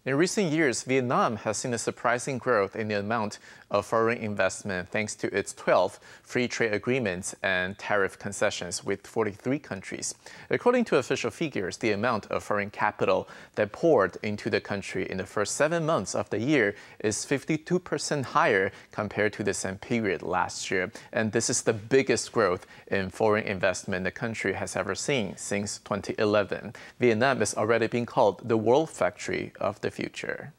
In recent years, Vietnam has seen a surprising growth in the amount of foreign investment thanks to its 12 free trade agreements and tariff concessions with 43 countries. According to official figures, the amount of foreign capital that poured into the country in the first 7 months of the year is 52% higher compared to the same period last year. And this is the biggest growth in foreign investment the country has ever seen since 2011. Vietnam is already being called the world factory of the future.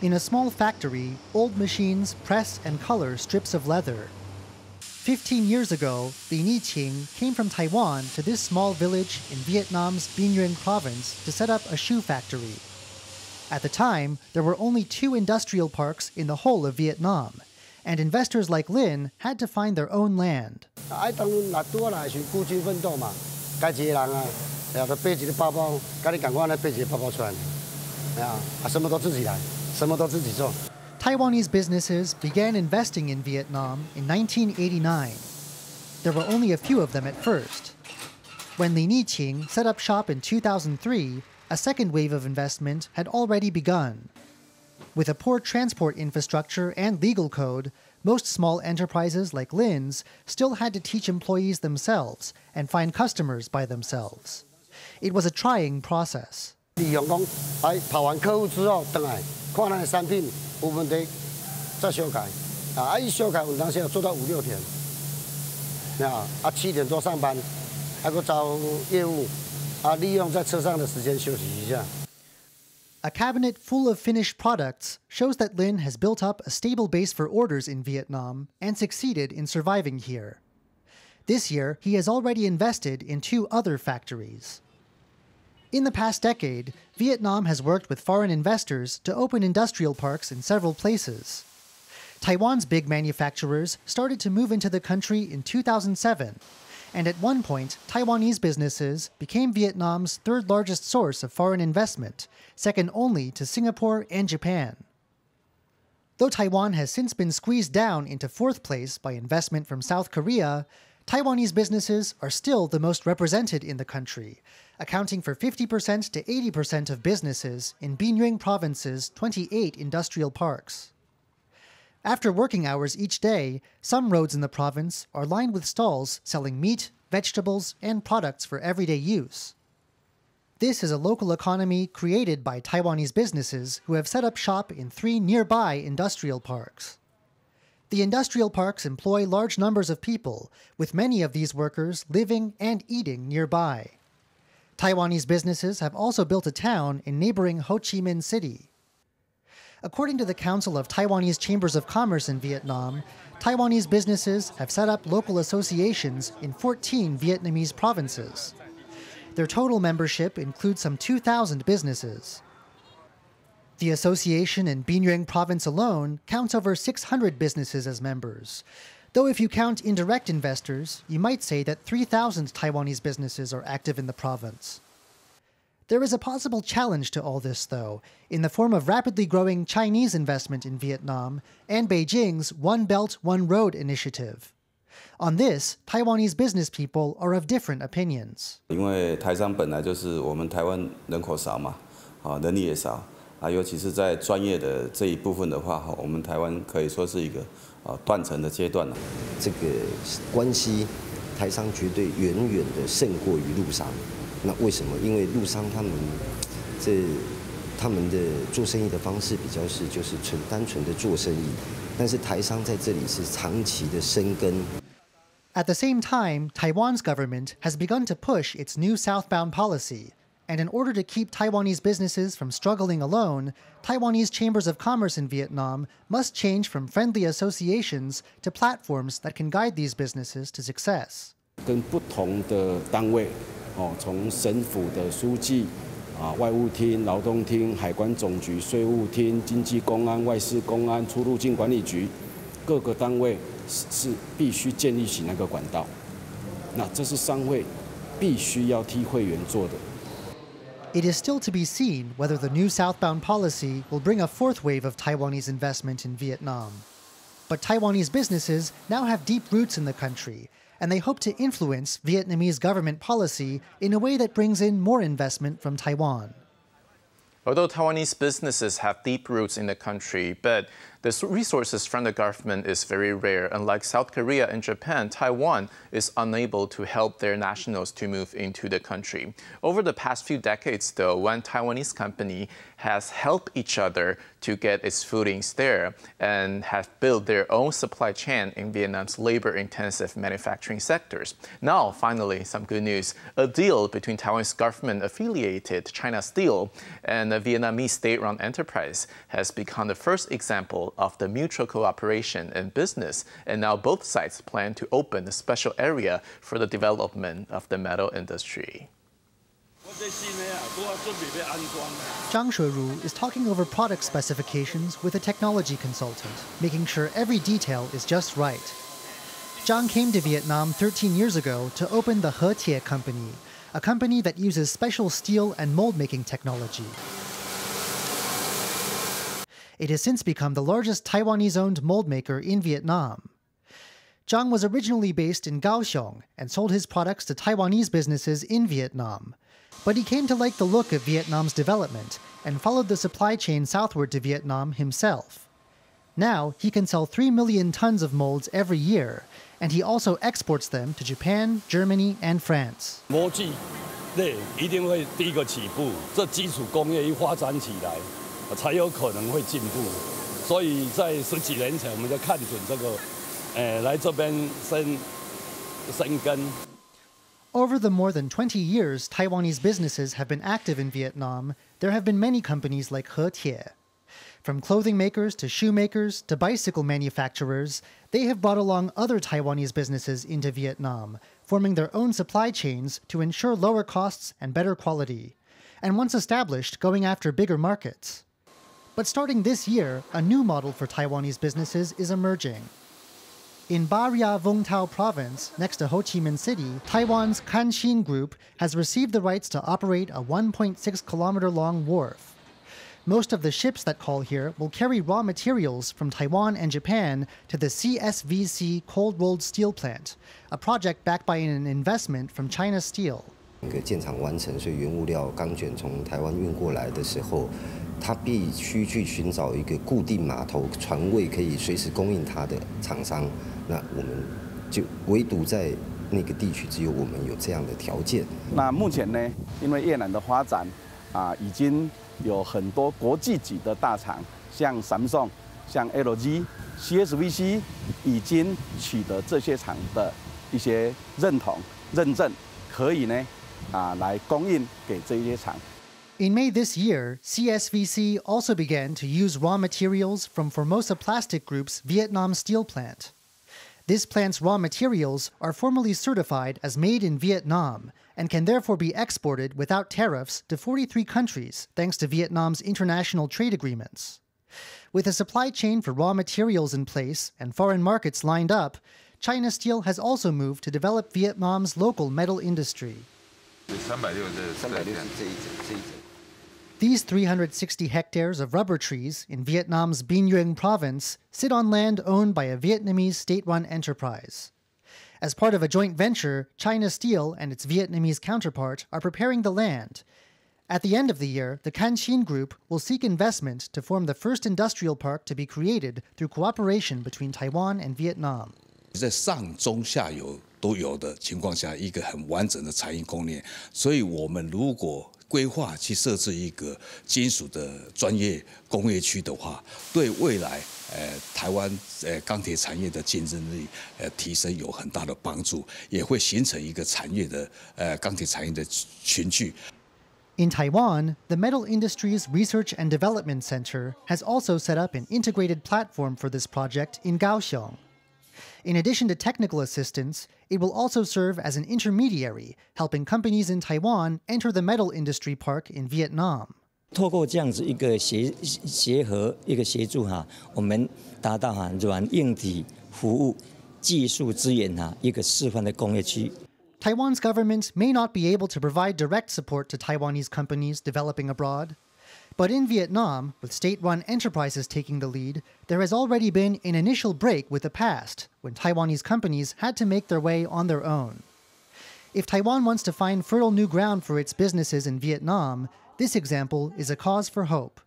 In a small factory, old machines press and color strips of leather. 15 years ago, Li Niqing came from Taiwan to this small village in Vietnam's Binh Nguyen province to set up a shoe factory. At the time, there were only 2 industrial parks in the whole of Vietnam, and investors like Lin had to find their own land. Taiwanese businesses began investing in Vietnam in 1989. There were only a few of them at first. When Li Niqing set up shop in 2003, a second wave of investment had already begun. With a poor transport infrastructure and legal code, most small enterprises like Lin's still had to teach employees themselves and find customers by themselves. It was a trying process. 利用讲，跑完客户之后，回来看咱的产品有问题，再修改。一修改，有当时要做到5、6天。7点多上班，还搁找业务，利用在车上的时间休息一下。A cabinet full of finished products shows that Lin has built up a stable base for orders in Vietnam and succeeded in surviving here. This year, he has already invested in 2 other factories. In the past decade, Vietnam has worked with foreign investors to open industrial parks in several places. Taiwan's big manufacturers started to move into the country in 2007, and at one point, Taiwanese businesses became Vietnam's 3rd largest source of foreign investment, second only to Singapore and Japan. Though Taiwan has since been squeezed down into 4th place by investment from South Korea, Taiwanese businesses are still the most represented in the country, accounting for 50% to 80% of businesses in Binh Nguyen province's 28 industrial parks. After working hours each day, some roads in the province are lined with stalls selling meat, vegetables, and products for everyday use. This is a local economy created by Taiwanese businesses who have set up shop in 3 nearby industrial parks. The industrial parks employ large numbers of people, with many of these workers living and eating nearby. Taiwanese businesses have also built a town in neighboring Ho Chi Minh City. According to the Council of Taiwanese Chambers of Commerce in Vietnam, Taiwanese businesses have set up local associations in 14 Vietnamese provinces. Their total membership includes some 2,000 businesses. The association in Binh Nguyen province alone counts over 600 businesses as members. Though if you count indirect investors, you might say that 3,000 Taiwanese businesses are active in the province. There is a possible challenge to all this, though, in the form of rapidly growing Chinese investment in Vietnam and Beijing's One Belt, One Road initiative. On this, Taiwanese business people are of different opinions. 因为台商本来就是我们台湾人口少嘛，人力也少，尤其是在专业的这一部分的话，我们台湾可以说是一个断层的阶段了。这个关系，台商绝对远远的胜过于陆商。那为什么？因为陆商他们的做生意的方式比较是就是单纯的做生意，但是台商在这里是长期的生根。At the same time, Taiwan's government has begun to push its new southbound policy. And in order to keep Taiwanese businesses from struggling alone, Taiwanese chambers of commerce in Vietnam must change from friendly associations to platforms that can guide these businesses to success. 跟不同的单位，从省府的书记、外务厅、劳动厅、海关总局、税务厅、经济公安、外事公安、出入境管理局，各个单位是必须建立起那个管道。那这是商会必须要替会员做的。 It is still to be seen whether the new southbound policy will bring a 4th wave of Taiwanese investment in Vietnam. But Taiwanese businesses now have deep roots in the country, and they hope to influence Vietnamese government policy in a way that brings in more investment from Taiwan. Although Taiwanese businesses have deep roots in the country, but the resources from the government is very rare. Unlike South Korea and Japan, Taiwan is unable to help their nationals to move into the country. Over the past few decades, though, one Taiwanese company has helped each other to get its footings there and have built their own supply chain in Vietnam's labor-intensive manufacturing sectors. Now, finally, some good news. A deal between Taiwan's government-affiliated China Steel and a Vietnamese state-run enterprise has become the first example of the mutual cooperation in business, and now both sides plan to open a special area for the development of the metal industry. Zhang Shuiru is talking over product specifications with a technology consultant, making sure every detail is just right. Zhang came to Vietnam 13 years ago to open the He Tie Company, a company that uses special steel and mold-making technology. It has since become the largest Taiwanese-owned mold maker in Vietnam. Zhang was originally based in Kaohsiung and sold his products to Taiwanese businesses in Vietnam. But he came to like the look of Vietnam's development and followed the supply chain southward to Vietnam himself. Now, he can sell 3 million tons of molds every year, and he also exports them to Japan, Germany, and France. 模具类一定会第一个起步，这基础工业一发展起来，才有可能会进步。所以在10几年前，我们就看准这个，来这边生根。 Over the more than 20 years Taiwanese businesses have been active in Vietnam, there have been many companies like He Tie. From clothing makers to shoemakers to bicycle manufacturers, they have brought along other Taiwanese businesses into Vietnam, forming their own supply chains to ensure lower costs and better quality, and once established, going after bigger markets. But starting this year, a new model for Taiwanese businesses is emerging. In Ba Ria Vung Tau province, next to Ho Chi Minh City, Taiwan's Kanshin Group has received the rights to operate a 1.6-kilometer-long wharf. Most of the ships that call here will carry raw materials from Taiwan and Japan to the CSVC cold-rolled steel plant, a project backed by an investment from China Steel. 建厂完成，所以原物料钢卷从台湾运过来的时候，它必须去寻找一个固定码头、船位可以随时供应它的厂商。那我们就唯独在那个地区，只有我们有这样的条件。那目前呢，因为越南的发展已经有很多国际级的大厂，像Samsung、像 LG、CSVC 已经取得这些厂的一些认同、认证，可以呢。 来供应给这些厂。 In May this year, CSVC also began to use raw materials from Formosa Plastic Group's Vietnam steel plant. This plant's raw materials are formally certified as made in Vietnam and can therefore be exported without tariffs to 43 countries thanks to Vietnam's international trade agreements. With a supply chain for raw materials in place and foreign markets lined up, China Steel has also moved to develop Vietnam's local metal industry. These 360 hectares of rubber trees in Vietnam's Binh Duong province sit on land owned by a Vietnamese state-run enterprise. As part of a joint venture, China Steel and its Vietnamese counterpart are preparing the land. At the end of the year, the Kanshin Group will seek investment to form the first industrial park to be created through cooperation between Taiwan and Vietnam. 在上中下游都有的情况下，一个很完整的产业供应链。所以，我们如果规划去设置一个金属的专业工业区的话，对未来台湾钢铁产业的竞争力提升有很大的帮助，也会形成一个产业的钢铁产业的群聚。 In Taiwan, the Metal Industries Research and Development Center has also set up an integrated platform for this project in Kaohsiung. In addition to technical assistance, it will also serve as an intermediary, helping companies in Taiwan enter the metal industry park in Vietnam. 透过这样子一个协和一个协助我们达到软硬体服务技术资源一个示范的工业区。 Taiwan's government may not be able to provide direct support to Taiwanese companies developing abroad. But in Vietnam, with state-run enterprises taking the lead, there has already been an initial break with the past, when Taiwanese companies had to make their way on their own. If Taiwan wants to find fertile new ground for its businesses in Vietnam, This example is a cause for hope.